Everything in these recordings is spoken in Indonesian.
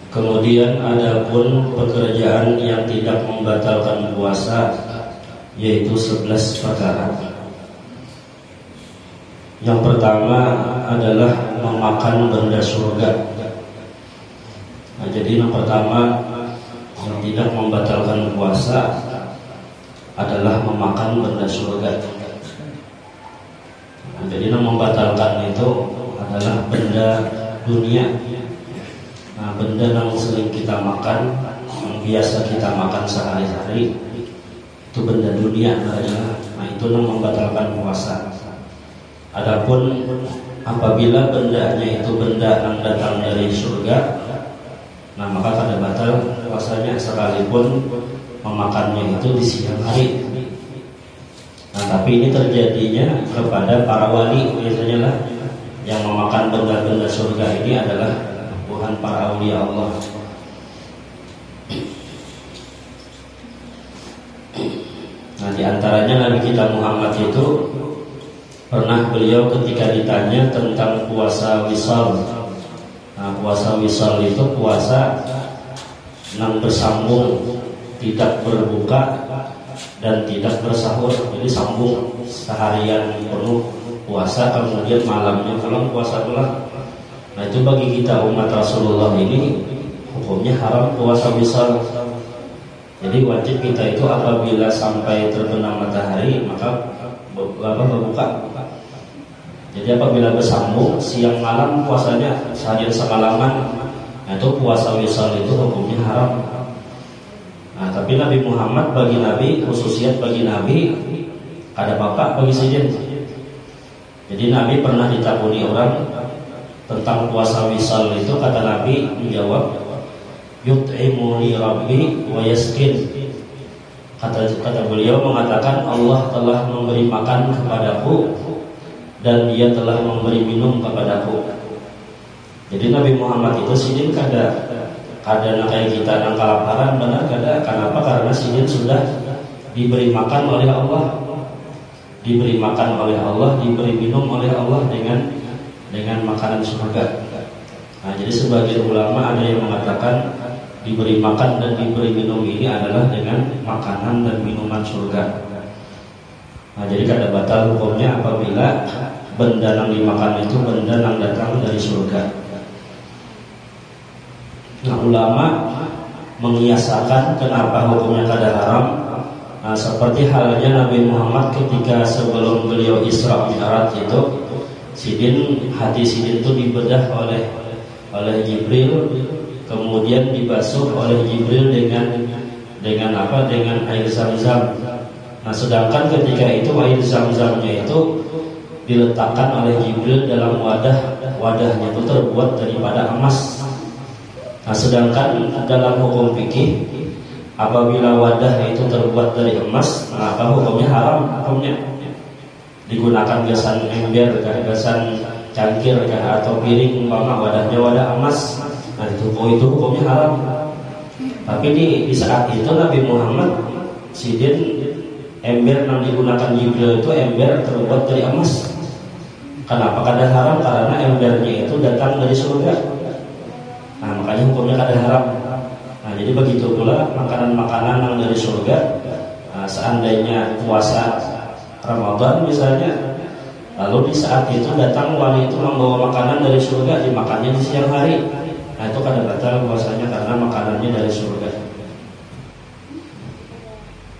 Kemudian ada pun pekerjaan yang tidak membatalkan puasa, yaitu 11 perkara. Yang pertama adalah memakan benda surga. Nah, jadi yang pertama yang tidak membatalkan puasa adalah memakan benda surga. Nah, jadi yang membatalkan itu adalah benda dunia. Nah, benda yang sering kita makan, yang biasa kita makan sehari-hari, itu benda dunia adalah. Nah, itu yang membatalkan puasa. Adapun apabila bendanya itu benda yang datang dari surga, nah maka kada batal puasanya sekalipun memakannya itu di siang hari. Nah, tapi ini terjadinya kepada para wali biasanya lah, yang memakan benda-benda surga ini adalah bukan para aulia Allah. Nah, diantaranya Nabi kita Muhammad itu pernah beliau ketika ditanya tentang puasa wisal. Nah, puasa wisal itu puasa yang bersambung, tidak berbuka dan tidak bersahur. Jadi sambung seharian penuh puasa, kemudian malamnya pulang puasa pula. Nah, itu bagi kita umat Rasulullah ini hukumnya haram puasa wisal. Jadi wajib kita itu apabila sampai terbenam matahari maka berbuka. Jadi apabila bersambung siang malam puasanya seharian semalaman, nah itu puasa wisal itu hukumnya haram. Nah, tapi Nabi Muhammad bagi Nabi, khususiat bagi Nabi, ada bapak bagi sejen. Jadi Nabi pernah ditakuni orang tentang puasa wisal itu, kata Nabi menjawab, yut'imuni rabbi wa yaskin. Kata beliau mengatakan, Allah telah memberi makan kepadaku dan Dia telah memberi minum kepadaku. Jadi Nabi Muhammad itu sidin kada kayak kita yang kelaparan, benar kada. Kenapa? Karena sidin sudah diberi makan oleh Allah, diberi makan oleh Allah, diberi minum oleh Allah dengan makanan surga. Nah, jadi sebagian ulama ada yang mengatakan diberi makan dan diberi minum ini adalah dengan makanan dan minuman surga. Nah, jadi kada batal hukumnya apabila benda yang dimakan itu benda yang datang dari surga. Nah, ulama mengiyasakan kenapa hukumnya kada haram. Nah, seperti halnya Nabi Muhammad ketika sebelum beliau Isra Mi'raj itu, sidin hati sidin itu dibedah oleh Jibril, kemudian dibasuh oleh Jibril dengan apa? Dengan air zam-zam. Nah, sedangkan ketika itu air zam-zamnya itu diletakkan oleh Jibril dalam wadahnya itu terbuat daripada emas. Nah, sedangkan dalam hukum fikih apabila wadah itu terbuat dari emas, maka hukumnya haram. Hukumnya digunakan gasan ember, gasan cangkir atau piring, umpama wadahnya wadah emas. Nah, itu hukumnya haram. Tapi di saat itu Nabi Muhammad sidin ember yang digunakan Jibril itu ember terbuat dari emas. Kenapa kada haram? Karena embernya itu datang dari surga. Nah, makanya hukumnya kada haram. Nah, jadi begitu pula makanan-makanan yang dari surga. Nah, seandainya puasa Ramadan misalnya, lalu di saat itu datang wali itu membawa makanan dari surga, dimakannya di siang hari. Nah, itu kada batal puasanya karena karena makanannya dari surga.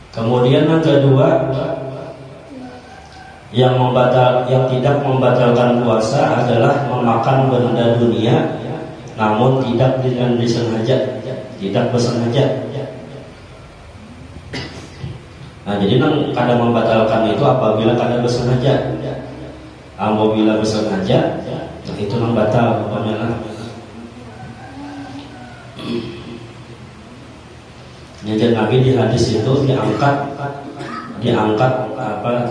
Kemudian yang kedua, yang tidak membatalkan puasa adalah memakan benda dunia namun tidak dengan disengaja, tidak bersengaja. Nah, jadi kada membatalkan itu apabila kada bersengaja. Apabila bersengaja, nah itu nang batal pokoknya lah. Jadi Nabi di hadis itu diangkat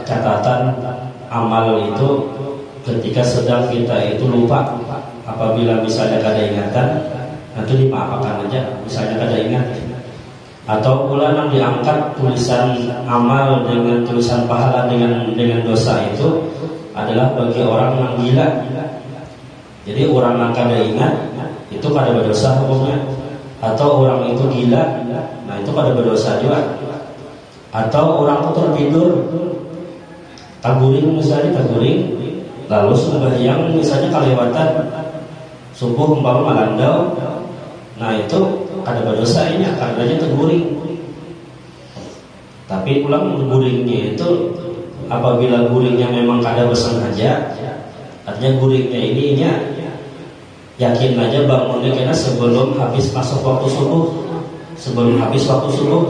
catatan amal itu ketika sedang kita itu lupa. Apabila misalnya kada ingatan, nanti dimaafkan aja. Misalnya kada ingat. Atau pula yang diangkat tulisan amal dengan tulisan pahala dengan dosa itu adalah bagi orang yang gila. Jadi orang yang kada ingat itu kada berdosa hukumnya. Atau orang itu gila, nah itu kada berdosa juga. Atau orang itu tertidur, taguring misalnya lalu sembahyang misalnya kalewatan subuh umpama malandau, nah itu kada berdosa ini karenanya terguring. Tapi pulang guringnya itu apabila guringnya memang kada bersengaja, artinya guringnya ininya yakin aja bangunnya karena sebelum habis masuk waktu subuh, sebelum habis waktu subuh.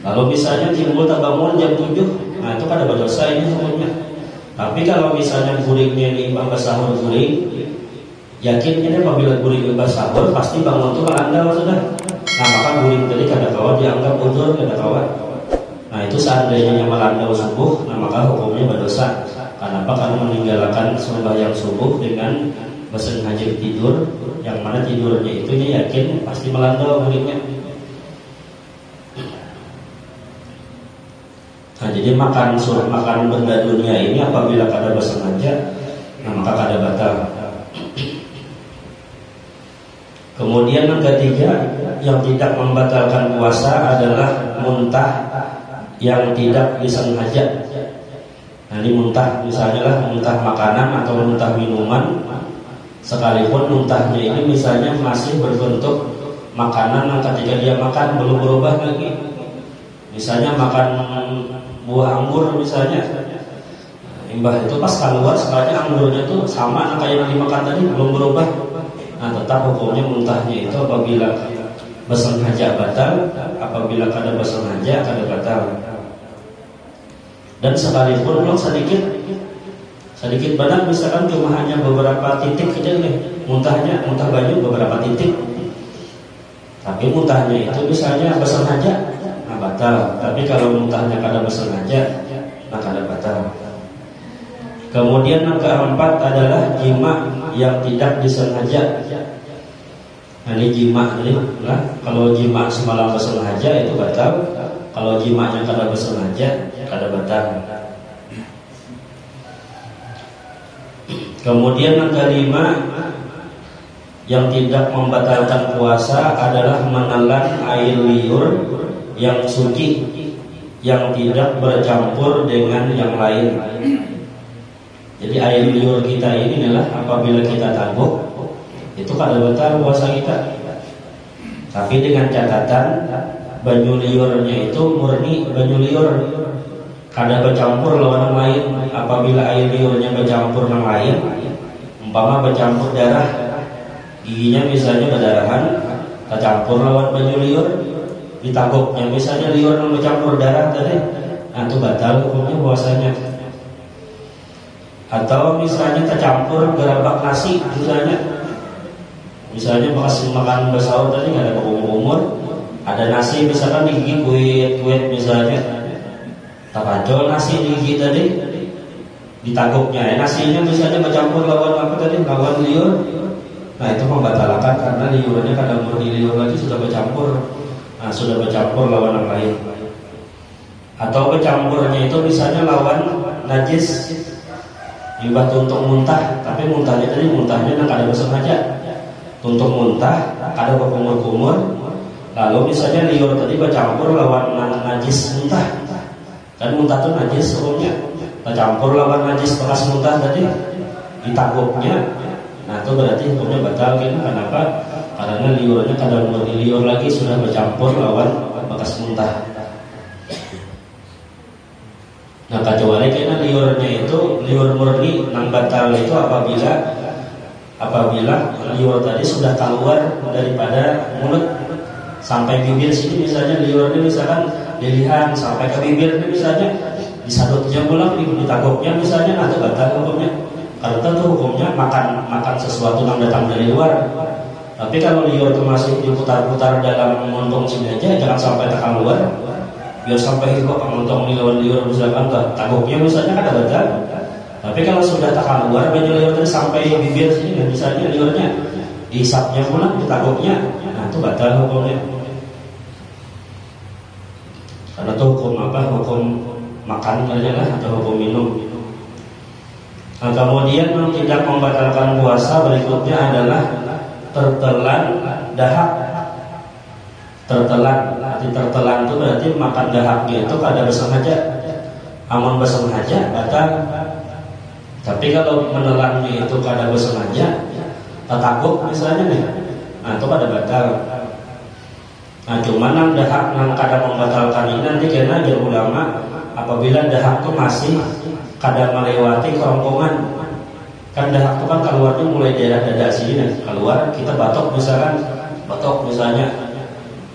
Lalu misalnya timbul tak bangun jam 7, nah itu kada berdosa ini hukumnya. Tapi kalau misalnya guringnya ini imbang sahur guring, yakinnya apabila guring imbang sahur pasti bangun itu melandau sudah. Nah maka guring tadi kada kawan dianggap udur, kada kawan. Nah itu seandainya melandau subuh, nah maka hukumnya berdosa. Kenapa? Karena meninggalkan sembahyang subuh dengan bersengaja tidur, yang mana tidurnya itu yakin pasti melandau guringnya. Nah jadi makan benda dunia ini apabila kada bersengaja, nah maka kada batal. Kemudian yang ketiga, yang tidak membatalkan puasa adalah muntah yang tidak disengaja. Nah ini muntah misalnya lah muntah makanan atau muntah minuman, sekalipun muntahnya ini misalnya masih berbentuk makanan yang ketika dia makan belum berubah lagi. Misalnya makan buah anggur misalnya, imbah itu pas keluar sebenarnya anggurnya itu sama kayak yang dimakan tadi belum berubah. Nah tetap hukumnya muntahnya itu apabila bersengaja batal, apabila kada bersengaja kada batal. Dan sekalipun belum sedikit banyak misalkan cuma hanya beberapa titik saja nih muntah baju beberapa titik, tapi muntahnya itu misalnya bersengaja, nah batal. Tapi kalau muntahnya kada bersengaja, nah kada batal. Kemudian yang keempat adalah jima yang tidak disengaja. Nah ini jima ini, nah kalau jima semalam bersengaja itu batal. Kalau jimanya kada bersengaja, kada batal. Kemudian yang kelima, yang tidak membatalkan puasa adalah menelan air liur yang suci, yang tidak bercampur dengan yang lain. Jadi air liur kita ini adalah apabila kita tabuk, itu kada batal puasa kita. Tapi dengan catatan banyu liurnya itu murni banyu liur, kada bercampur lawan yang lain. Apabila air liurnya bercampur yang lain, umpama bercampur darah, giginya misalnya berdarahan, tercampur lawan banyu liur, ditaguknya misalnya liur yang bercampur darah tadi, nah itu batal hukumnya puasanya. Atau misalnya tercampur gerabak nasi misalnya bekas makan bersahur tadi nggak ada umur, ada nasi misalkan di gigi kuit misalnya, tapajol nasi di gigi tadi ditaguknya, nasinya misalnya bercampur lawan apa tadi, lawan liur, nah itu membatalkan karena liurnya kadang murni liur lagi sudah bercampur, nah sudah bercampur lawan yang lain. Atau bercampurnya itu misalnya lawan najis, ibarat tuntung muntah, tapi muntahnya tadi muntahnya yang kada bersengaja, tuntung muntah kada berkumur-kumur, lalu misalnya liur tadi bercampur lawan najis muntah, kan muntah itu najis sebelumnya, tercampur lawan najis bekas muntah tadi ditaguknya, nah itu berarti hukumnya batal. Kenapa? karena liurnya kadang liur lagi sudah bercampur lawan bekas muntah. Nah kecuali karena liurnya itu liur murni nang batal itu apabila liur tadi sudah keluar daripada mulut sampai bibir sini, misalnya liurnya misalkan dilihat sampai ke bibir ini misalnya disadutnya pulang ditagoknya misalnya, atau batal hukumnya. Karena tentu hukumnya makan sesuatu yang datang dari luar. Tapi kalau liur itu masih diputar-putar dalam montong sini aja, jangan sampai keluar. Biar sampai hidup montong liur misalkan tagoknya misalnya kan ada batal. Tapi kalau sudah keluar banyak liur tadi sampai bibir sini, misalnya liurnya dihisapnya pulang, ditagoknya, nah itu batal hukumnya. Karena itu hukum apa? Hukum makan aja lah, atau hukum minum. Nah, kemudian yang tidak membatalkan puasa berikutnya adalah tertelan dahak. Tertelan itu berarti makan dahaknya itu kada bersengaja. Amun bersengaja batal. Tapi kalau menelannya itu kada bersengaja, tetaguk misalnya nih, nah itu kada batal. Nah cuman nang dahak nang kada membatalkan ini nanti karena ajar ulama apabila dahak itu masih kada melewati kerongkongan. Kan dahak itu kan keluarnya mulai daerah dada sini nih, keluar kita batok misalnya.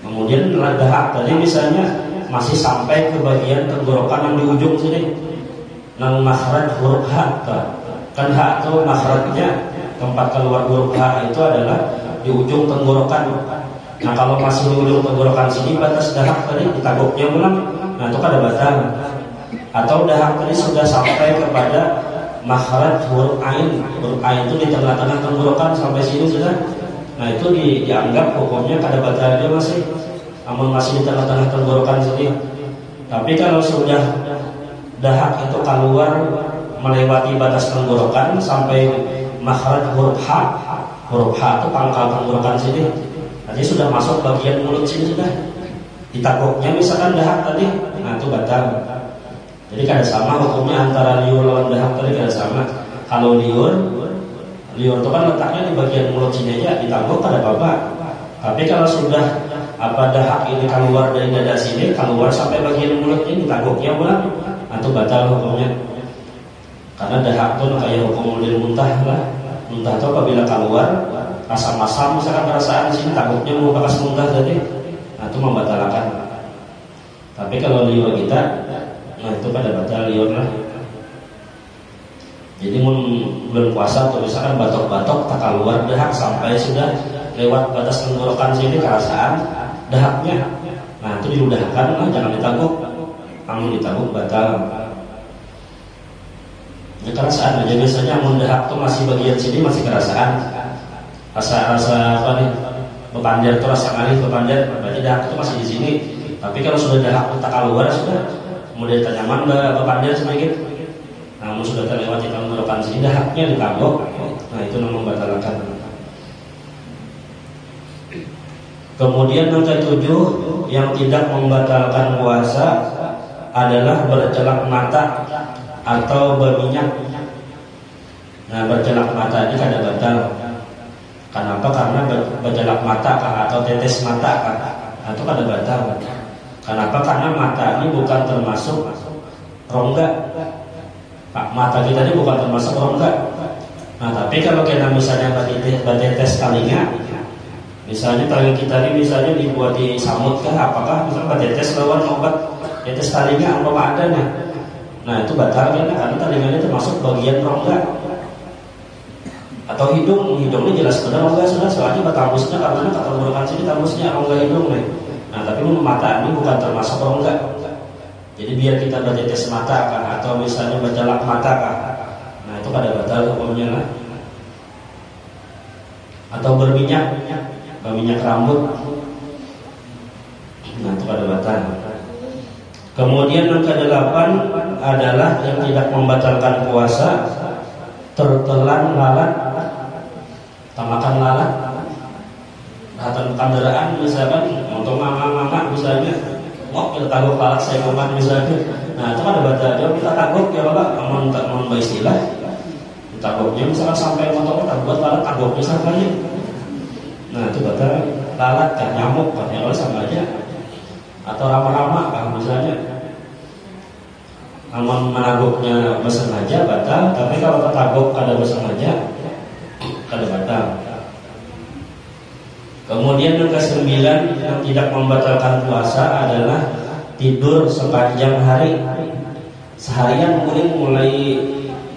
Kemudian dahak tadi misalnya masih sampai ke bagian tenggorokan yang di ujung sini. Nang makhraj huruf H, kan H itu makhrajnya tempat keluar huruf H itu adalah di ujung tenggorokan. Nah kalau masih di ujung tenggorokan sini batas dahak tadi ditagoknya pulang, nah itu kada batal. Atau dahak tadi sudah sampai kepada makhraj huruf ain. Huruf ain itu di tengah-tengah tenggorokan sampai sini sudah. Nah itu dianggap hukumnya kada batal dia masih, namun masih di tengah-tengah tenggorokan sini. Tapi kalau sudah dahak itu keluar melewati batas tenggorokan sampai makhraj huruf H itu pangkal tenggorokan sini, nanti sudah masuk bagian mulut sini sudah ditagoknya misalkan dahak tadi, nah itu batal. Jadi kada sama hukumnya antara liur lawan dahak tadi, kada sama. Kalau liur itu kan letaknya di bagian mulut sini aja, ditagok kada apa-apa. Tapi kalau sudah dahak ini keluar dari dada sini, keluar sampai bagian mulut ini, ditagoknya pulang, itu batal hukumnya. Karena dahak itu kayak hukum model muntah lah. Muntah itu apabila keluar rasa masam misalkan perasaan di sini, tagoknya mau bekas muntah tadi, nah itu membatalkan. Tapi kalau liur kita, nah itu pada batal liur lah. Jadi bulan puasa atau misalkan batok-batok tak keluar dahak sampai sudah lewat batas tenggorokan sini kerasaan dahaknya, nah itu diludahkan lah, jangan ditaguk. Amun ditaguk batal. Ya kerasaan aja biasanya amun dahak tuh masih bagian sini masih kerasaan. Rasa apa nih? Bepandir tuh rasa ngalih bepandir, berarti dahak itu masih di sini. Tapi kalau sudah dahak tak keluar sudah, kemudian nyaman bepandir sedikit. Namun sudah terlewati tenggorokan sini dahaknya ditaguk. Nah itu namanya membatalkan. Kemudian yang ketujuh yang tidak membatalkan puasa adalah bercelak mata atau berminyak. Nah bercelak mata ini kada batal. Kenapa? Karena bercelak mata atau tetes mata itu kada batal. Kenapa? Karena mata ini bukan termasuk rongga. Mata kita ini bukan termasuk rongga. Nah tapi kalau kita misalnya bertetes talinga, misalnya talinga kita ini misalnya dibuat di samut kah, apakah misalnya bertetes lawan obat tetes talinga apa adanya, nah itu batal kan, karena talinganya termasuk bagian rongga. Atau hidungnya jelas benar rongga sudah, soalnya bertambusnya karena tenggorokan sini tambusnya rongga hidung nih. Nah tapi mata ini bukan termasuk rongga. Jadi biar kita bertetes mata kah, atau misalnya bercelak mata kah, nah itu kada batal hukumnya lah. Atau berminyak rambut, nah itu kada batal. Kemudian yang ke-8 adalah yang tidak membatalkan puasa, tertelan lalat, makan lalat, datang kendaraan misalkan, untuk mama misalnya, mau kita taguk lalat saya kumat misalnya, nah itu kan ada batal. Jawab kita taguk ya Bapak, mau istilah, taguknya misalkan sampai motornya tak buat lalat taguk misalnya, Nah itu batal. Lalat kan, nyamuk kan, ya sama aja. Atau rama-rama kan misalnya. Amun menaguknya bersengaja batal, tapi kalau ketaguk ada bersengaja kada batal. Kemudian yang ke-9 yang tidak membatalkan puasa adalah tidur sepanjang hari. Seharian mulai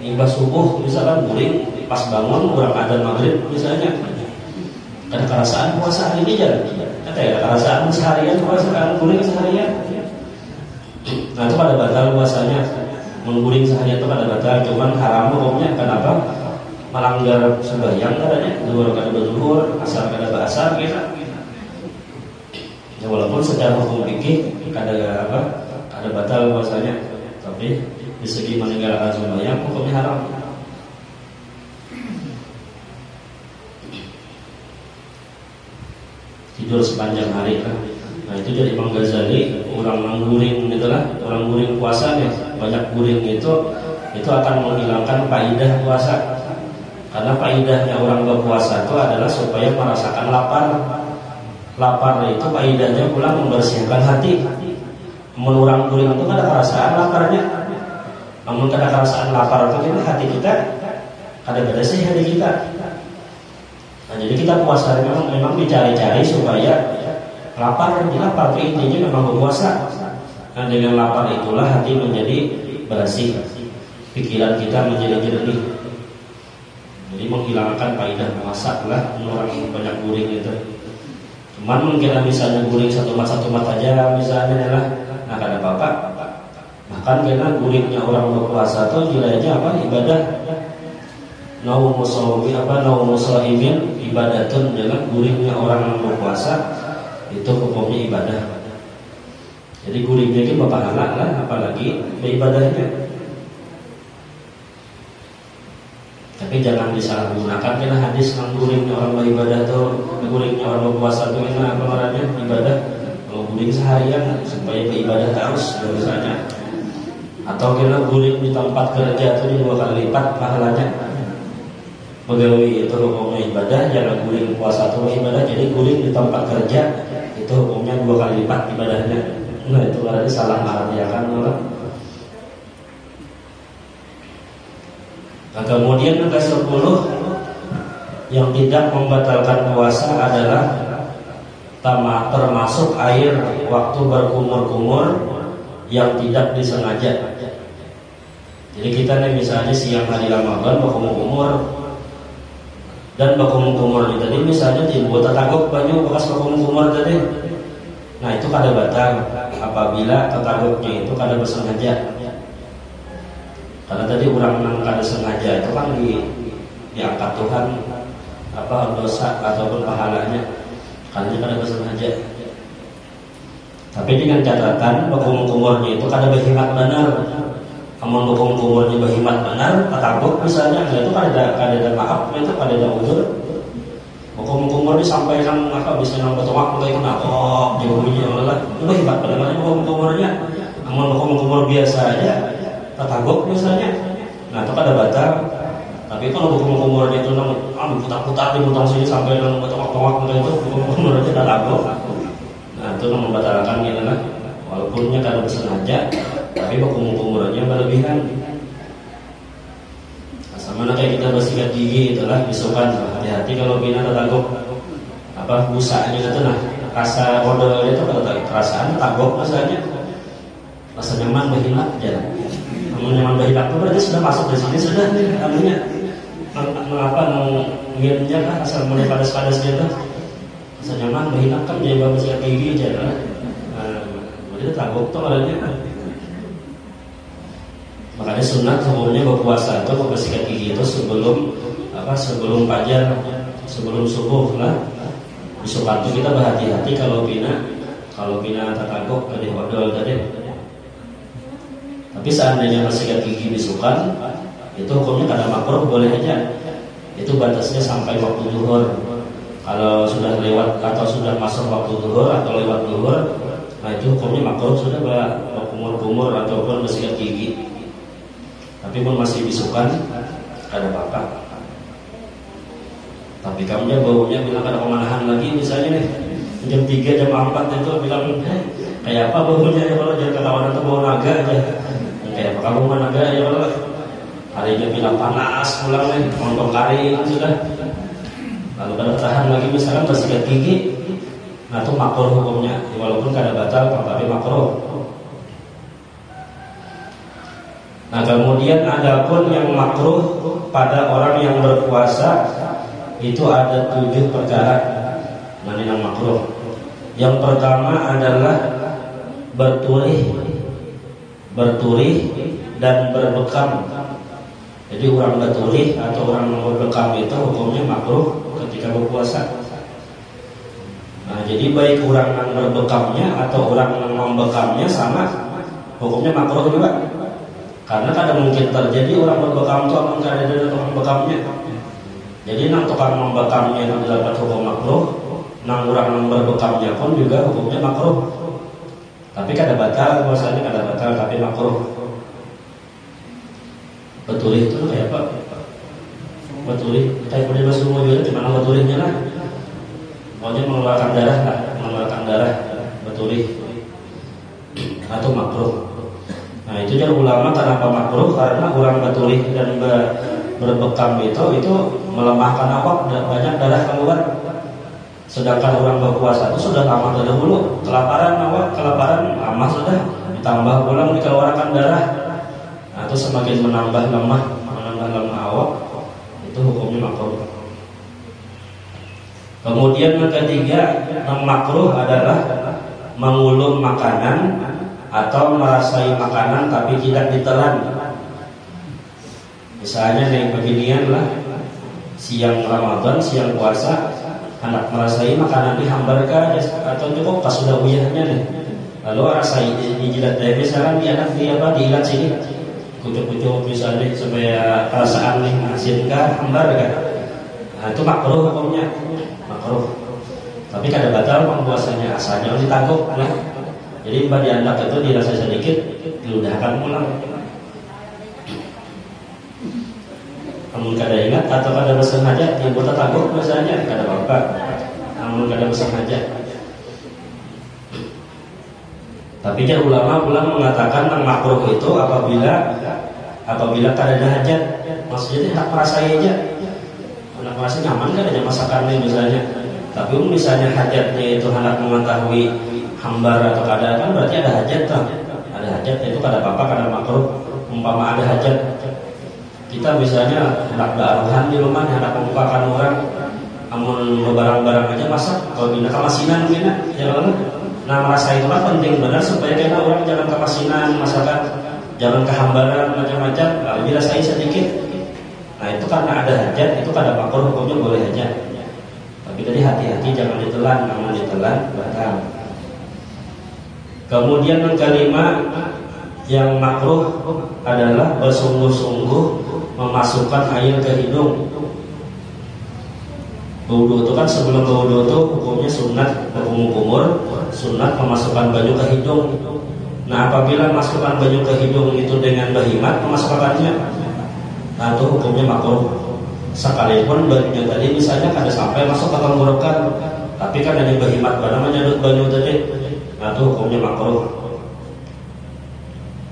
ibadah subuh misalkan guring, pas bangun kurang ada maghrib misalnya. Ada kerasaan puasa hari ini jalan. Ada kerasaan seharian puasa kan guring seharian. Nah itu pada batal puasanya. Mengguring seharian itu pada batal. Cuman haram hukumnya kenapa? Melanggar sembahyang katanya. Zuhur kada zuhur, asar kada asar gitu. Ya walaupun secara hukum fikih kada batal puasanya, tapi di segi meninggalkan sembahyang hukumnya haram. Tidur sepanjang hari kan. Nah itu dari Imam Ghazali, orang mengguring itulah, orang guring puasa nih, banyak guring itu akan menghilangkan faidah puasa. Karena faidahnya orang berpuasa itu adalah supaya merasakan lapar. Lapar itu faidahnya pula membersihkan hati. Namun orang guring itu ada perasaan laparnya. Namun ada perasaan lapar itu hati kita ada bersih hati kita. Nah, jadi kita puasa memang dicari-cari supaya lapar, tapi intinya memang berpuasa. Nah, dengan lapar itulah hati menjadi bersih, pikiran kita menjadi jernih. Jadi menghilangkan faedah puasa lah orang banyak guring itu. Cuman mungkin misalnya guring satu mat aja misalnya lah, nah kada apa-apa. Bahkan karena guringnya orang berpuasa itu nilainya apa? Ibadah. Naumusaimin ibadatun, dengan guringnya orang yang berpuasa itu hukumnya ibadah. Jadi guringnya itu berpahala lah, apalagi beribadahnya. Tapi jangan disalahgunakan karena hadis yang guringnya orang beribadah tuh, guringnya orang berpuasa tuh ini apa namanya ibadah. Kalau guring seharian supaya beribadah terus misalnya. Atau karena guring di tempat kerja itu 2 kali lipat pahalanya. Pegawai itu hukumnya ibadah, jangan guring puasa itu ibadah. Jadi guring di tempat kerja itu hukumnya 2 kali lipat ibadahnya. Nah itu berarti salah mengartikan orang. Nah kemudian yang ke-10 yang tidak membatalkan puasa adalah termasuk air waktu berkumur-kumur yang tidak disengaja. Jadi kita nih misalnya siang hari Ramadan berkumur-kumur, dan berkumur-kumur tadi misalnya dibuat tatagok banyu bekas berkumur-kumur tadi. Nah itu kada batal apabila tatagoknya itu kada bersengaja. Karena tadi orang yang kada sengaja itu kan diangkat Tuhan dosa ataupun pahalanya, karena kada bersengaja. Tapi dengan catatan berkumur-kumurnya itu kada berkhidmat benar. Amun berkumur-kumurnya berkhidmat benar, tatagok misalnya, itu kada ada maaf, itu kada ada udzur. Berkumur-kumur disampaikan bisa nang betuak mulai kena jauhnya Allah. Itu berkhidmat benar berkumur-kumurnya. Amun berkumur-kumur biasa aja, tatagok misalnya, nah itu kada batal. Tapi kalau berkumur-kumurnya itu putar-putar di butang sini sampai nang betuak-tuak mulai itu berkumur-kumurnya tatagok. Nah itu membatalkan ini lah, walaupunnya kada bersengaja, tapi berkumur-kumurnya berlebihan. Nah, sama kayak kita bersikat gigi itulah bisukan, hati-hati kalau bina tatagok busanya itu nah rasa odol itu kalau perasaan tatagok rasanya rasa nyaman berhinak jalan. Namun nyaman berhinak itu berarti sudah masuk di sini sudah artinya mengapa menginginnya kan asal mulai padas-padas gitu. Rasa nyaman berhinak kan jadi bersikat gigi jalan. Itu tatagok tuh orangnya. Makanya sunat umumnya berpuasa itu membersihkan gigi itu sebelum fajar, sebelum subuh lah. Disukan itu kita berhati-hati kalau bina tatagok dari odol tadi. Tapi seandainya bersihkan gigi disukan, itu hukumnya kada makruh, boleh aja. Itu batasnya sampai waktu zuhur. Kalau sudah lewat atau sudah masuk waktu zuhur atau lewat zuhur, nah itu hukumnya makruh, sudah berkumur-kumur ataupun bersikat gigi. Tapi pun masih bisukan, kada apa-apa. Tapi kamunya baunya bilang ada pemanahan lagi misalnya nih jam 3 jam 4 itu bilang kayak apa baunya ya kalau jangan ketahuan itu bau naga aja. Kayak apa kamu naga ya kalau harinya bilang panas pulang nih nonton kari sudah. Lalu kada tahan lagi misalkan bersikat gigi. Nah itu makruh hukumnya walaupun kada batal tapi makruh. Nah kemudian ada pun yang makruh pada orang yang berpuasa itu ada 7 perkara. Nah ini yang makruh. Yang pertama adalah berturih dan berbekam. Jadi orang berturih atau orang berbekam itu hukumnya makruh ketika berpuasa. Nah jadi baik orang yang berbekamnya atau orang yang membekamnya sama hukumnya makruh juga. Karena kadang mungkin terjadi orang berbekam itu akan ada tukang bekamnya. Jadi nang tukang membekamnya yang dapat hukum makruh, nang orang yang berbekamnya pun juga hukumnya makruh. Tapi kada batal, puasanya kada batal tapi makruh. Betulih itu kayak apa? Betulih, kayak pada bahasa umum juga gimana betulihnya lah? Pokoknya mengeluarkan darah lah, mengeluarkan darah betulih atau makruh. Nah itu jadi ulama kenapa makruh karena orang betulih dan berbekam itu melemahkan awak dan banyak darah keluar. Sedangkan orang berpuasa itu sudah lama terdahulu kelaparan lama sudah ditambah pulang dikeluarkan darah. Nah itu semakin menambah lemah awak itu hukumnya makruh. Kemudian yang ketiga yang makruh adalah mengulum makanan atau merasai makanan tapi tidak ditelan. Misalnya yang beginian lah, siang Ramadan, siang puasa, hendak merasai makanan dihambarkan atau cukup pas sudah uyahnya nih. Lalu rasai di jidat teh misalkan di anak di ilat sini, kucuk-kucuk misalnya supaya perasaan nih asinkan hambar kan. Nah itu makruh hukumnya, makruh. Tapi kada batal puasanya asalnya ditangguh lah. Jadi mbak diandak itu dirasa sedikit, diludahkan pulang. Namun kada ingat atau kada bersengaja, yang buat takut misalnya kada apa-apa. Namun kada bersengaja. Tapi kan ulama mengatakan yang makruh itu apabila kada ada hajat. Maksudnya hendak merasa aja, hendak merasa nyaman kan ada masakannya misalnya. Tapi misalnya hajatnya itu hendak mengetahui hambar atau kada kan berarti ada hajat kan? Ada hajat itu kada apa-apa, kada makruh. Umpama ada hajat kita misalnya hendak bearuhan di rumah, hendak mengupakan orang, amun barang-barang aja masak. Kalau bina kamasinan bina, ya kan? Nah merasa itu kan penting benar supaya kita orang jangan kamasinan masakan, jangan kehambaran macam-macam. Kalau dirasai sedikit, nah itu karena ada hajat itu kada makruh hukumnya boleh aja. Tapi tadi hati-hati jangan ditelan, namun ditelan batal. Kemudian yang kelima yang makruh adalah bersungguh-sungguh memasukkan air ke hidung. Wudu itu kan sebelum wudu itu hukumnya sunat berkumur, sunat memasukkan baju ke hidung. Nah apabila masukkan baju ke hidung itu dengan bahimat memasukkannya, nah itu hukumnya makruh. Sekalipun bajunya tadi misalnya kada sampai masuk ke tenggorokan, tapi kan ada bahimat pada menyedot baju tadi. Nah itu hukumnya makruh.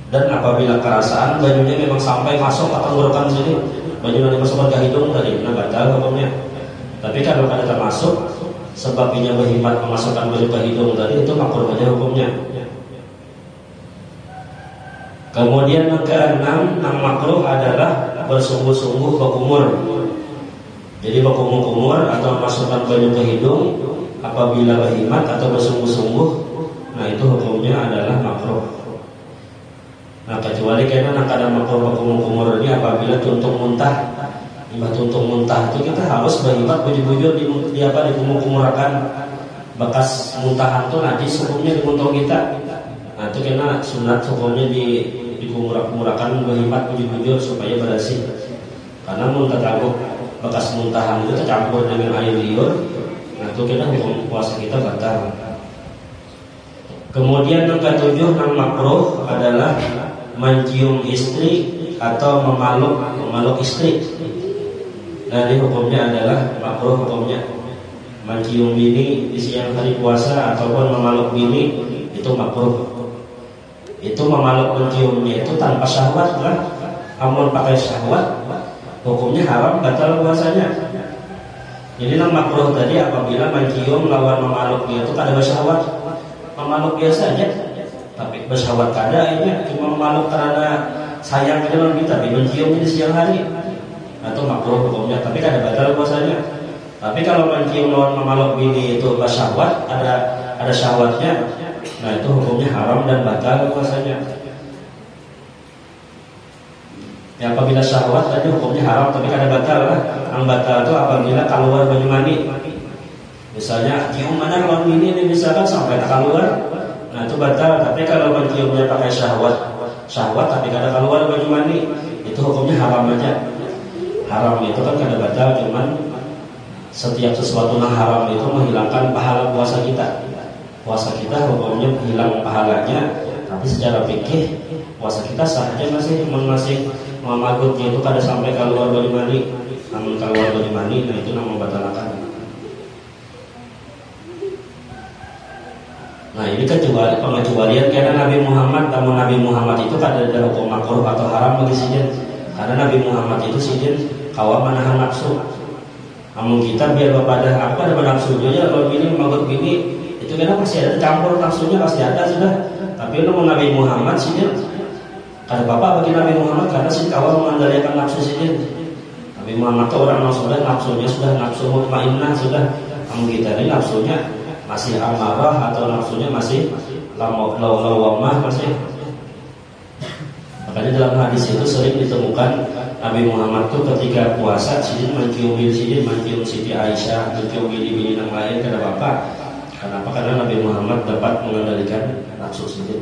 Dan apabila kerasaan bajunya memang sampai masuk ke tenggorokan sini, baju yang dimasukkan ke hidung tadi, nah batal hukumnya. Tapi kalau kada termasuk sebabnya berhikmat memasukkan baju ke hidung tadi, itu makruh aja hukumnya. Kemudian yang keenam, yang makruh adalah bersungguh-sungguh berkumur. Jadi berkumur-kumur atau memasukkan baju ke hidung apabila berhikmat atau bersungguh-sungguh, nah itu hukumnya adalah makruh. Nah kecuali karena nak ada makruh berkumur-kumur ini apabila tuntung muntah. Imbah tuntung muntah itu kita harus berhikmat bujur-bujur di apa dikumur-kumurkan bekas muntahan itu nanti hukumnya di muntung kita. Nah itu karena sunat hukumnya dikumur-kumurkan berhikmat bujur-bujur supaya bersih. Karena muntah tangguh bekas muntahan itu tercampur dengan air liur, nah itu kita hukum puasa kita batal. Kemudian yang ketujuh yang makruh adalah mencium istri atau memeluk istri. Nah, ini hukumnya adalah makruh hukumnya. Mencium bini di siang hari puasa ataupun memeluk bini itu makruh. Itu memeluk menciumnya itu tanpa syahwat lah. Amun pakai syahwat hukumnya haram, batal puasanya. Jadi makruh tadi apabila mencium lawan memeluknya itu kada bersyahwat. Memeluk biasa aja, tapi bersyahwat kada ini cuma memeluk karena sayang aja lebih, tapi menciumnya di siang hari atau makruh hukumnya, tapi kada batal puasanya. Tapi kalau mencium lawan memeluk bini itu bersyahwat, ada syahwatnya, nah itu hukumnya haram dan batal puasanya. Ya, apabila syahwat tadi hukumnya haram tapi kada batal lah. Yang batal itu apabila keluar baju mandi. Misalnya cium mana lawan bini ini misalkan sampai tak keluar, nah itu batal. Tapi kalau menciumnya pakai syahwat tapi kada keluar baju mandi, itu hukumnya haram aja. Haram itu kan kada batal, cuman setiap sesuatu yang haram itu menghilangkan pahala puasa kita. Puasa kita hukumnya hilang pahalanya, tapi secara fikih puasa kita sah aja masih memagutnya itu kada sampai keluar baju mandi. Namun keluar baju mandi, nah itu namanya membatalkan. Nah ini pengecualian karena Nabi Muhammad, namun Nabi Muhammad itu kada ada hukum makruh atau haram bagi sidin. Karena Nabi Muhammad itu sidin kawan menahan nafsu. Namun kita biar pada apa ada nafsu aja kalau bini memagut bini itu karena pasti ada campur nafsunya, pasti ada sudah. Tapi namun Nabi Muhammad sidin kada apa-apa bagi Nabi Muhammad karena si kawan mengendalikan nafsu sidin. Nabi Muhammad itu orang nafsunya sudah nafsu mutmainnah sudah. Namun kita ini nafsunya masih amarah atau nafsunya masih lawamah masih. Makanya dalam hadis itu sering ditemukan Nabi Muhammad itu ketika puasa sidin mencium Siti Aisyah, mencium bini-bini yang lain, kada apa-apa. Kenapa? Karena Nabi Muhammad dapat mengendalikan nafsu sidin.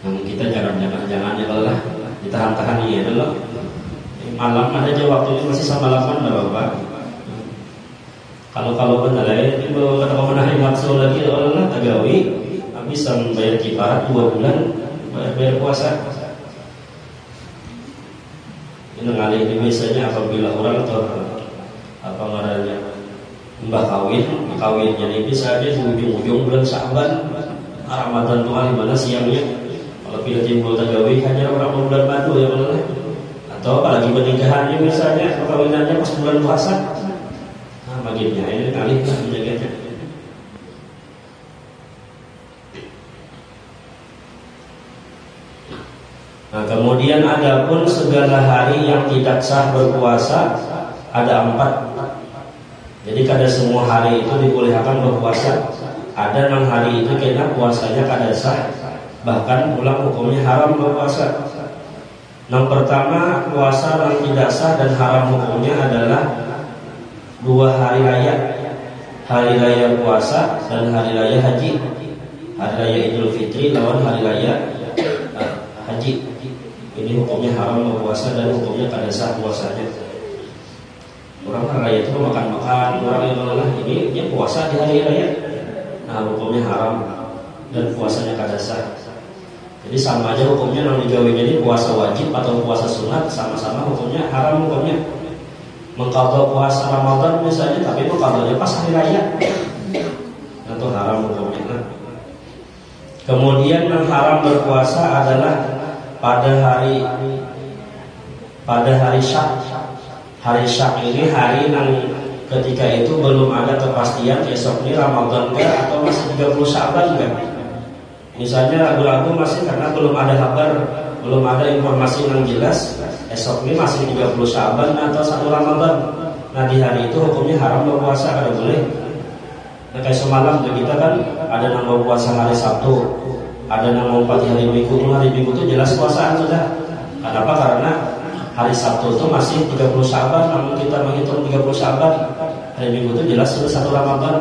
Namun kita jangan ya lah, ditahan-tahan ya dulu. Malam ada aja waktu ini masih sama lapan, tidak apa-apa. Kalau benar ini kalau kata menahan nafsu lagi Allah tagawi, bisa membayar kifarat 2 bulan bayar puasa. Ini ngalih ini biasanya apabila orang atau apa ngarannya mbah kawin jadi bisa aja di ujung-ujung bulan Syaban, Ramadan tuh mana siangnya. Kalau pilih timbul tagawi hanya orang bulan madu ya benar. Atau apalagi pernikahannya misalnya perkawinannya pas bulan puasa. Bagiannya ini kali lah menjaganya. Nah kemudian ada pun segala hari yang tidak sah berpuasa ada 4. Jadi kada semua hari itu dibolehkan berpuasa. Ada 6 hari itu kena puasanya kada sah, bahkan ulang hukumnya haram berpuasa. Yang pertama puasa yang tidak sah dan haram hukumnya adalah 2 hari raya puasa dan hari raya haji. Hari raya Idul Fitri lawan hari raya haji. Ini hukumnya haram berpuasa dan hukumnya kada sah puasanya. Orang hari raya itu makan-makan, orang yang lelah ini dia puasa di hari raya. Nah hukumnya haram dan puasanya kada sah. Jadi sama aja hukumnya yang digawe jadi puasa wajib atau puasa sunat, sama-sama hukumnya haram hukumnya. Mengqadha puasa Ramadan misalnya, tapi mengqadhanya pas hari raya, itu haram hukumnya. Kemudian yang haram berpuasa adalah pada hari Syak. Hari Syak ini hari yang ketika itu belum ada kepastian besok ini Ramadan atau masih 30 Syaban kan. Misalnya ragu-ragu masih karena belum ada kabar, belum ada informasi yang jelas esok ini masih 30 Syaban atau 1 Ramadan. Nah di hari itu hukumnya haram berpuasa, kada boleh. Nah kayak semalam kita kan ada yang berpuasa hari Sabtu, ada yang mau 4 hari Minggu. Hari Minggu itu jelas puasaan sudah. Kenapa? Karena hari Sabtu itu masih 30 Syaban, namun kita menghitung 30 Syaban. Hari Minggu itu jelas sudah 1 Ramadan.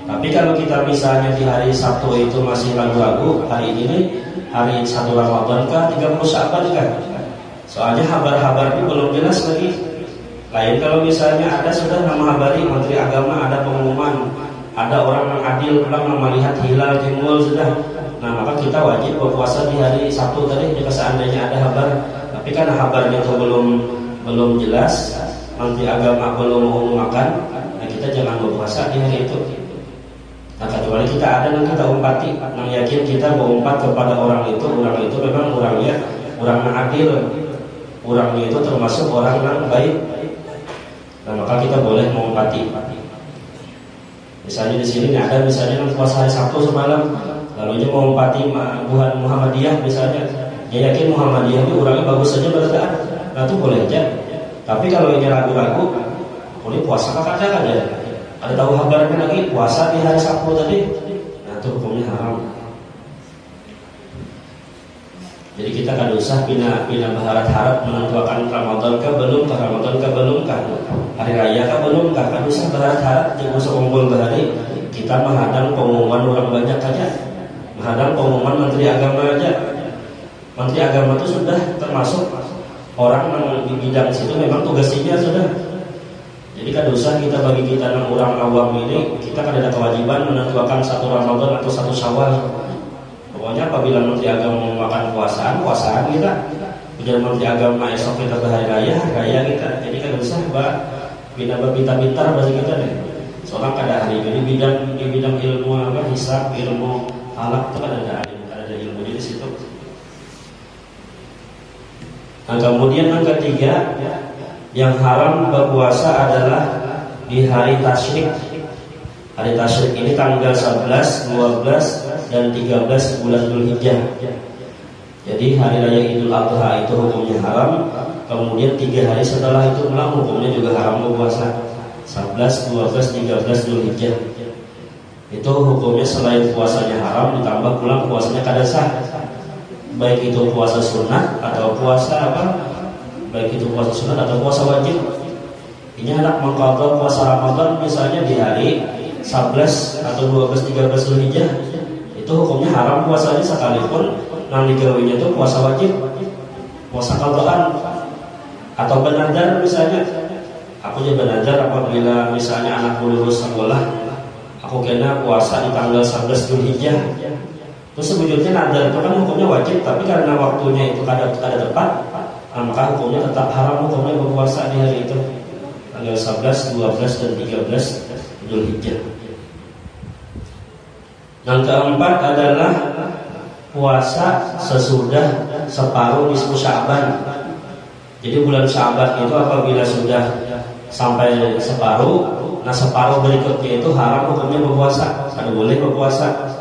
Tapi kalau kita misalnya di hari Sabtu itu masih ragu-ragu, hari ini hari 1 Ramadan kah, 30 Syaban kah? Soalnya kabar-kabar ini belum jelas lagi. Lain kalau misalnya ada sudah nama habari Menteri Agama, ada pengumuman, ada orang yang adil pulang yang melihat hilal timbul sudah. Nah maka kita wajib berpuasa di hari Sabtu tadi. Jika seandainya ada kabar Tapi karena kabarnya itu belum jelas, Menteri Agama belum mengumumkan, nah kita jangan berpuasa di hari itu. Nah kecuali kita ada yang kita umpati, yang yakin kita berumpat kepada orang itu memang orangnya orang yang adil, orangnya itu termasuk orang yang baik. Nah maka kita boleh mengumpati. Misalnya di sini ada misalnya puasa hari Sabtu semalam, lalu dia mengumpati Tuhan Muhammadiyah misalnya, dia yakin Muhammadiyah itu orangnya bagus saja bertaat, nah itu boleh aja. Tapi kalau ini ragu-ragu, boleh puasa kakak aja. Ada tahu kabarnya lagi puasa di hari Sabtu tadi, nah itu hukumnya haram. Jadi kita kan usah pina berharap menentukan Ramadan ke belum kah, hari raya ke belum kah, kan usah berharap jangan usah kumpul bahari. Kita menghadang pengumuman orang banyak aja, menghadang pengumuman Menteri Agama aja. Menteri Agama itu sudah termasuk orang yang di bidang situ memang tugasnya sudah. Jadi kan usah kita bagi kita orang awam ini, kita kan ada kewajiban menentukan satu Ramadan atau satu Syawal. Pokoknya apabila Menteri Agama memakan puasaan kita. Kemudian Menteri Agama esok kita berhari raya kita. Jadi kan usah pintar bahasa kita nih. Seorang kada hari ini di bidang ilmu hisab, ilmu falak itu kan ada ilmu di situ. Nah kemudian yang ketiga, yang haram berpuasa adalah di hari tasyrik. Hari tasyrik ini tanggal 11, 12, dan 13 bulan Dzulhijjah. Jadi hari raya Idul Adha itu hukumnya haram. Kemudian 3 hari setelah itu pulang hukumnya juga haram berpuasa. 11, 12, 13 Dzulhijjah. Itu hukumnya selain puasanya haram ditambah pulang puasanya kada sah. Baik itu puasa sunnah atau puasa puasa wajib. Ini anak mengqadha puasa Ramadan misalnya di hari 11 atau 12, 13 Dzulhijjah, itu hukumnya haram puasanya sekalipun nang digawinya itu puasa wajib, puasa qadhaan atau benazar misalnya. Aku jadi benazar apabila misalnya anakku lulus sekolah, aku kena puasa di tanggal 11 Dzulhijjah. Terus sebetulnya nazar itu kan hukumnya wajib, tapi karena waktunya itu kada tepat, maka hukumnya tetap haram, hukumnya berpuasa di hari itu tanggal 11, 12, dan 13 Dzulhijjah. Yang keempat adalah puasa sesudah separuh nisfu Sya'ban. Jadi bulan Sya'ban itu apabila sudah sampai separuh, nah separuh berikutnya itu haram hukumnya berpuasa, kada boleh berpuasa.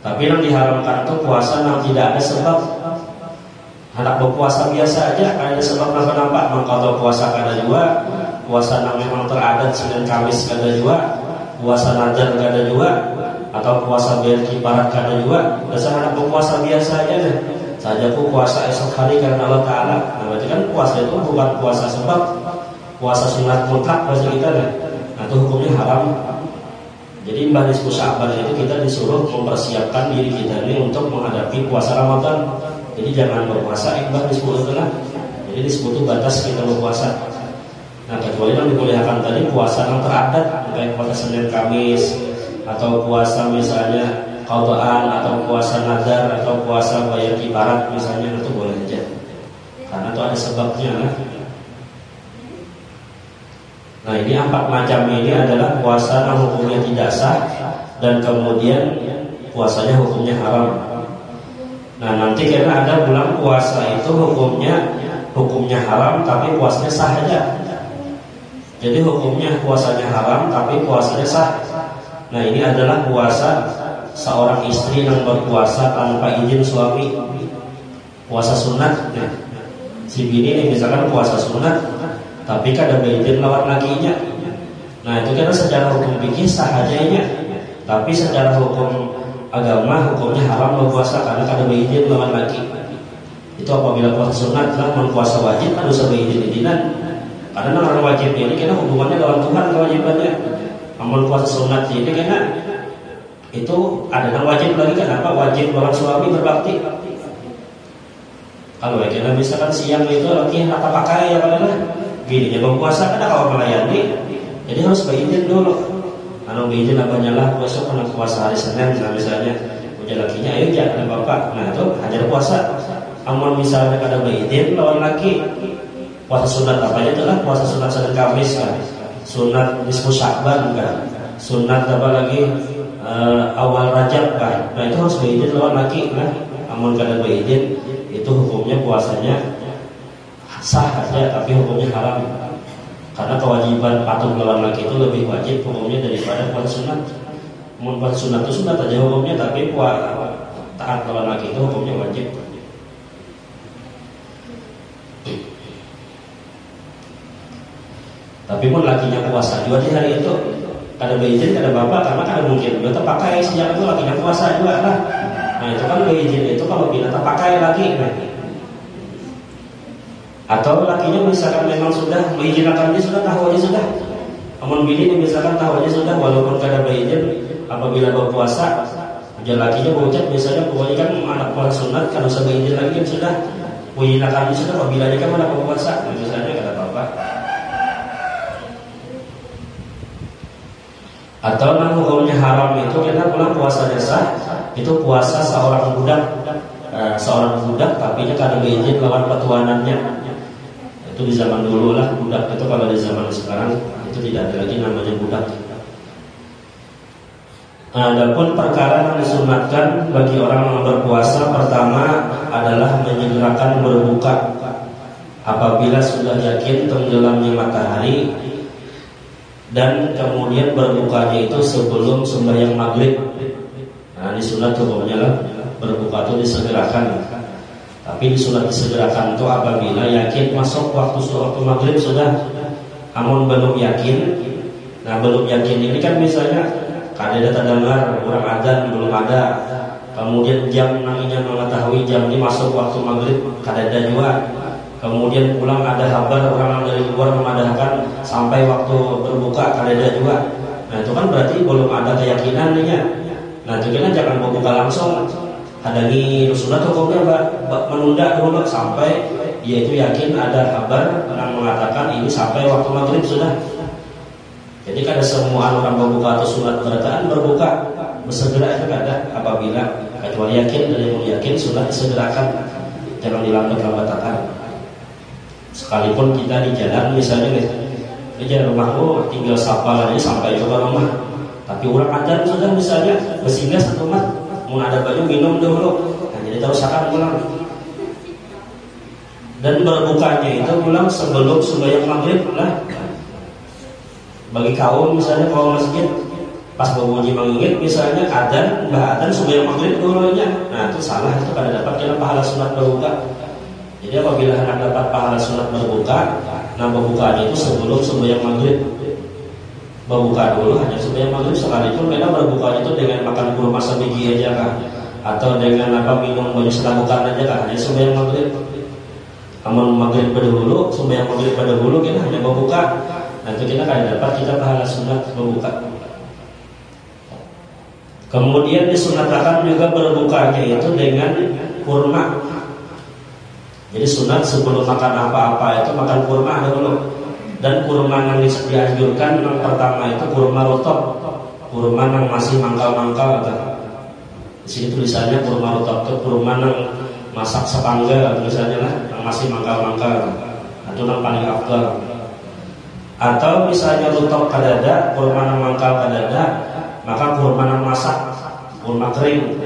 Tapi yang diharamkan itu puasa yang tidak ada sebab. Hendak berpuasa biasa aja, kada ada sebab nampak. Mengqadha puasa kada juga, puasa yang memang teradat Senin Kamis kada juga, puasa nazar kada juga, atau puasa bayar kifarat kada juga. Dasar hendak berpuasa biasa aja deh. Saja aku puasa esok hari karena Allah Ta'ala. Nah berarti kan puasa itu bukan puasa sebab, puasa sunat mutlak bahasa kita deh. Nah itu hukumnya haram. Jadi mbah nisfu Sya'ban itu kita disuruh mempersiapkan diri kita ini untuk menghadapi puasa Ramadan. Jadi jangan berpuasa mbah nisfu itu lah. Jadi nisfu itu batas kita berpuasa. Nah kecuali yang dibolehkan tadi puasa yang teradat, kayak puasa Senin Kamis, atau puasa misalnya qadhaan, atau puasa nazar, atau puasa bayar kifarat misalnya, itu boleh aja. Karena itu ada sebabnya lah. Nah ini 4 macam ini adalah puasa yang hukumnya tidak sah dan kemudian puasanya hukumnya haram. Nah nanti karena ada bulan puasa itu hukumnya haram tapi puasanya sah aja. Jadi hukumnya puasanya haram tapi puasanya sah. Nah ini adalah puasa seorang istri yang berpuasa tanpa izin suami, puasa sunat. Nah, si bini ini misalkan puasa sunat tapi kada berizin lawan lakinya. Nah itu karena secara hukum fikih sah aja, tapi secara hukum agama hukumnya haram berpuasa karena kada berizin lawan laki. Itu apabila puasa sunat lah, puasa wajib kan usah berizin-izinan. Karena orang wajib ini kena hubungannya lawan Tuhan kewajibannya. Amal puasa sunat ini kena itu ada yang wajib lagi, kenapa wajib lawan suami berbakti. Kalau kena misalkan siang itu lagi apa pakai ya lah. Gini ya berpuasa kan kalau melayani, jadi harus berizin dulu. Kalau berizin apanya lah besok kena puasa hari Senin, nah misalnya udah lakinya ayo jangan bapak, nah itu hajar puasa. amun misalnya kada baidin lawan laki puasa sunat apa aja itulah puasa sunat Senin Kamis kan, sunat nisfu Sya'ban kan, sunat apa lagi awal Rajab kan. Nah itu harus baidin lawan laki kan. Amun kada baidin itu hukumnya puasanya sah aja tapi hukumnya haram. Karena kewajiban patuh lawan laki itu lebih wajib hukumnya daripada puasa sunat. Amun puasa sunat itu sunat aja hukumnya, tapi taat lawan laki itu hukumnya wajib. Tapi pun lakinya puasa juga di hari itu, kada beizin kada bapak karena kada mungkin dia terpakai sejak itu lakinya puasa juga lah. Nah itu kan beizin itu kalau bila terpakai lagi atau lakinya misalkan memang sudah mengizinkan dia sudah tahu aja sudah. Amun bini misalkan tahu aja sudah walaupun kada beizin apabila berpuasa, aja lakinya berucap biasanya pokoknya kan anak puasa sunat kalau usah beizin lagi kan sudah mengizinkan dia sudah apabila dia kan anak berpuasa misalnya kada apa-apa. Atau nang hukumnya haram itu kita pulang puasa desa itu puasa seorang budak tapi dia kada beizin lawan petuanannya. Itu di zaman dulu lah budak itu, kalau di zaman sekarang itu tidak ada lagi namanya budak. Adapun perkara yang disunatkan bagi orang yang berpuasa pertama adalah menyegerakan berbuka apabila sudah yakin tenggelamnya matahari, dan kemudian berbukanya itu sebelum sembahyang maghrib. Nah disunat hukumnya lah berbuka itu disegerakan. Tapi disunat disegerakan itu apabila yakin masuk waktu maghrib sudah. Amun belum yakin, nah belum yakin ini kan misalnya kada ada dengar orang adzan belum ada, kemudian jam nanginya mengetahui jam ini masuk waktu maghrib kada ada juga. Kemudian pulang ada kabar orang dari luar memadakan sampai waktu berbuka kada ada juga. Nah itu kan berarti belum ada keyakinannya. Nah itu kan jangan berbuka langsung. Hadangi sunat hukumnya menunda dulu sampai dia itu yakin ada kabar yang mengatakan ini sampai waktu maghrib sudah. Jadi kada semua orang berbuka atau sunat berataan berbuka bersegera itu kada, apabila kecuali yakin, dan yang yakin sunat disegerakan, jangan dilambat-lambatakan. Sekalipun kita di jalan misalnya di jalan rumahku tinggal sapa aja sampai ke rumah, tapi orang adzan sudah misalnya bersinggah satu mat, mau ada baju minum dulu, nah, jadi tahu sakan pulang. Dan berbukanya itu pulang sebelum sembahyang maghrib lah. Bagi kaum misalnya kaum masjid pas berbunyi maghrib misalnya adzan sembahyang maghrib dulunya, nah itu salah, itu kada dapat kena pahala sunat berbuka. Jadi apabila hendak dapat pahala sunat berbuka, nah berbukanya itu sebelum sembahyang maghrib. Berbuka dulu hanya sembahyang maghrib, sekalipun memang berbukanya itu dengan makan kurma sebiji aja kah, atau dengan minum banyak selabukan aja kah, hanya sembahyang maghrib. Amun maghrib berdahulu, sembahyang maghrib berdahulu kita hanya berbuka. Nanti kita akan dapat kita pahala sunat berbuka. Kemudian disunatkan juga berbukanya itu dengan kurma. Jadi sunat sebelum makan apa-apa itu makan kurma dulu. Dan kurma yang dianjurkan yang pertama itu kurma rotok, kurma yang masih mangkal-mangkal. Di sini tulisannya kurma rotok itu kurma yang masak sepangga tulisannya lah, yang masih mangkal-mangkal. Itu yang paling afdal. Atau misalnya rotok kadada, kurma yang mangkal kadada, maka kurma yang masak, kurma kering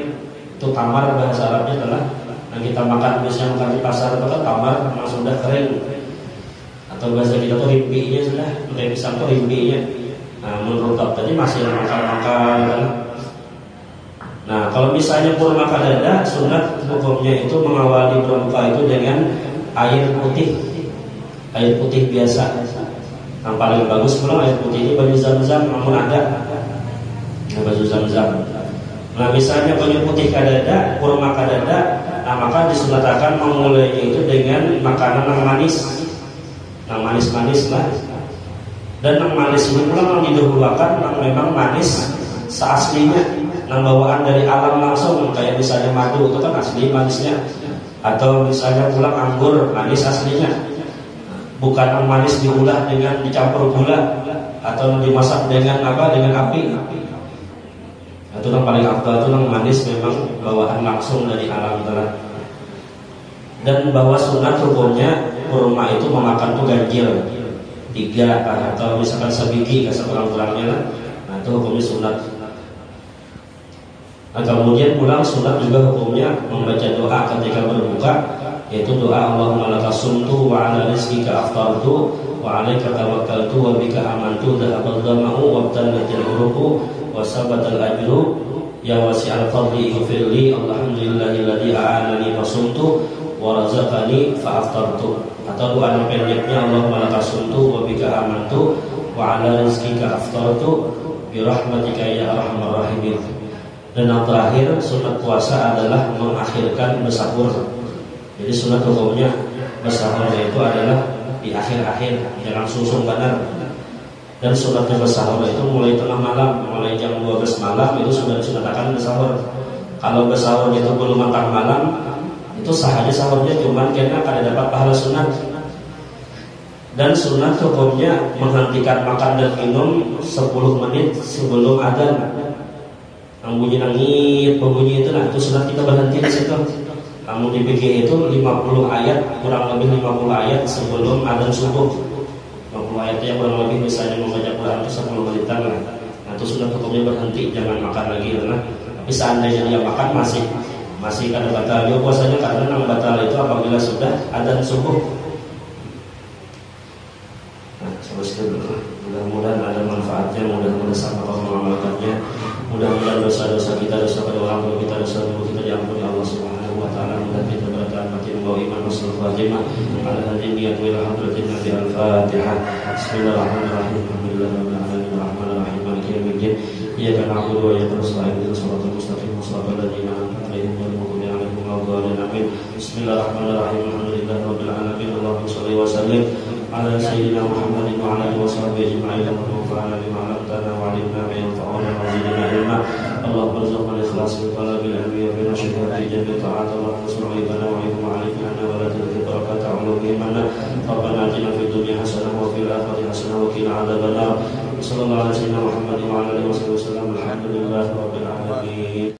itu tamar bahasa Arabnya adalah yang kita makan biasanya makan di pasar itu kan tamar memang sudah kering, atau bahasa kita tuh rimpinya sudah kayak pisang tuh rimpinya. Nah menurut tadi masih mangkal-mangkal kan. Nah kalau misalnya kurma kadada, sunat hukumnya itu mengawali berbuka itu dengan air putih biasa. Yang paling bagus pula air putih ini baju zam-zam, namun ada baju zam-zam. Nah misalnya baju putih kadada, kurma kadada, nah maka disunatkan memulainya itu dengan makanan yang manis lah. Dan yang manis ini pula yang didahulukan yang memang manis seaslinya, yang bawaan dari alam langsung, kayak misalnya madu itu kan asli manisnya, atau misalnya pula anggur manis aslinya, bukan yang manis diolah dengan dicampur gula atau dimasak dengan api. Itu yang paling afdal, itu yang manis memang bawaan langsung dari alam telah. Dan bahwa sunat hukumnya kurma itu memakan tuh ganjil 3 atau misalkan sebiji sekurang-kurangnya lah. Nah itu hukumnya sunat. Nah, kemudian pulang sunat juga hukumnya membaca doa ketika berbuka, yaitu doa Allahumma laka sumtu wa ala rizqika aftartu wa alaika tawakkaltu wa bika amantu dhahabal dhama'u wa btalatil uruqu wa sabatal ajru ya wasi'al fadli ighfirli alhamdulillahilladzi a'anani fasumtu wa razaqani fa aftartu. Atau doa yang pendeknya Allahumma laka sumtu wa bika amantu wa ala rizqika aftartu bi rahmatika ya arhamar rahimin. Dan yang terakhir sunat puasa adalah mengakhirkan bersahur. Jadi sunat hukumnya bersahur itu adalah di akhir-akhir, jangan susung benar. Dan sunatnya bersahur itu mulai tengah malam, mulai jam 12 malam itu sudah disunatkan bersahur. Kalau bersahur itu belum matang malam, itu sah aja sahurnya, cuman karena akan dapat pahala sunat. Dan sunat hukumnya menghentikan makan dan minum 10 menit sebelum adzan. Yang bunyi nangit, pembunyi itu, nah itu sunat kita berhenti di situ. Kamu dipikir itu 50 ayat, kurang lebih 50 ayat sebelum adzan subuh. 50 ayat yang kurang lebih misalnya membaca Quran itu 10 menitan lah. Nah itu sunat hukumnya berhenti, jangan makan lagi karena. Tapi seandainya dia makan masih kada batal dia puasanya, karena yang batal itu apabila sudah adzan subuh. Nah selesai dulu. Mudah-mudahan ada manfaatnya, mudah-mudahan sama kau mengamalkannya. Mudah-mudahan dosa-dosa kita, dosa pada orang tua kita, dosa dulu kita diampuni Allah Subhanahu wa taala. Mudah kita bertahan mati membawa iman husnul khatimah. Ala hadin niyat wa ila hadratin Nabi al-Fatihah. Bismillahirrahmanirrahim. Alhamdulillahirabbil alamin arrahmanir rahim maliki yaumiddin. Iyyaka na'budu wa iyyaka nasta'in ihdinas siratal mustaqim siratal ladzina an'amta 'alaihim ghairil maghdubi 'alaihim waladdallin. Amin. Bismillahirrahmanirrahim. Alhamdulillahirabbil alamin. Allahumma shalli wa sallim ala sayyidina Muhammadin wa ala alihi wa sahbihi ajma'in. Allahumma bima 'allamtana wa 'allimna ma yanfa'una wa zidna ilma. Allahumma arzuqna al-ikhlas fi talabil ilmi wa fi nashri jami' ta'at. Allahumma salli lana wa alaykum wa alaykum wa la tudhir barakata 'uluhi mana. Rabbana atina fid dunya hasanah wa fil akhirati hasanah wa qina adzabannar. Sallallahu alaihi wa sallam Muhammadin wa ala alihi wa sahbihi wasallam. Alhamdulillahirabbil alamin.